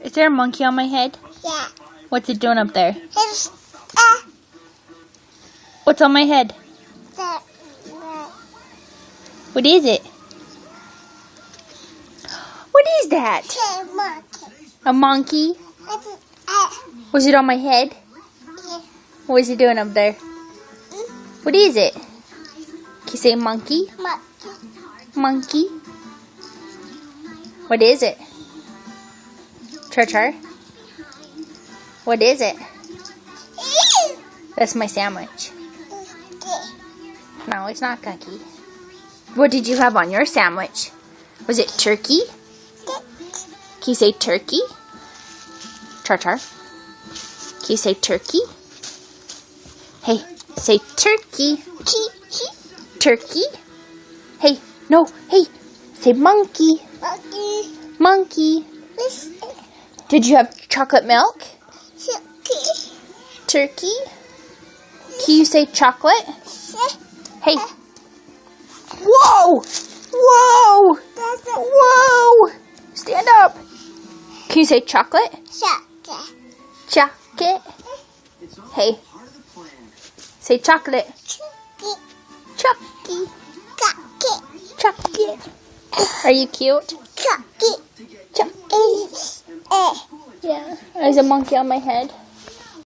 Is there a monkey on my head? Yeah. What's it doing up there? It's, What's on my head? What is it? What is that? A monkey? Was it on my head? What is it doing up there? What is it? Can you say monkey? Monkey? What is it? Char. What is it? That's my sandwich. No, it's not cookie. What did you have on your sandwich? Was it turkey? Can you say turkey? Char. Can you say turkey? Hey, say turkey. Turkey? Hey, no, hey, say monkey. Monkey. Did you have chocolate milk? Turkey? Can you say chocolate? Hey. Whoa! Whoa! Whoa! Stand up. Can you say chocolate? Chocolate. Hey. Say chocolate. Chucky. Chocolate. Are you cute? Chucky. Yeah. There's a monkey on my head.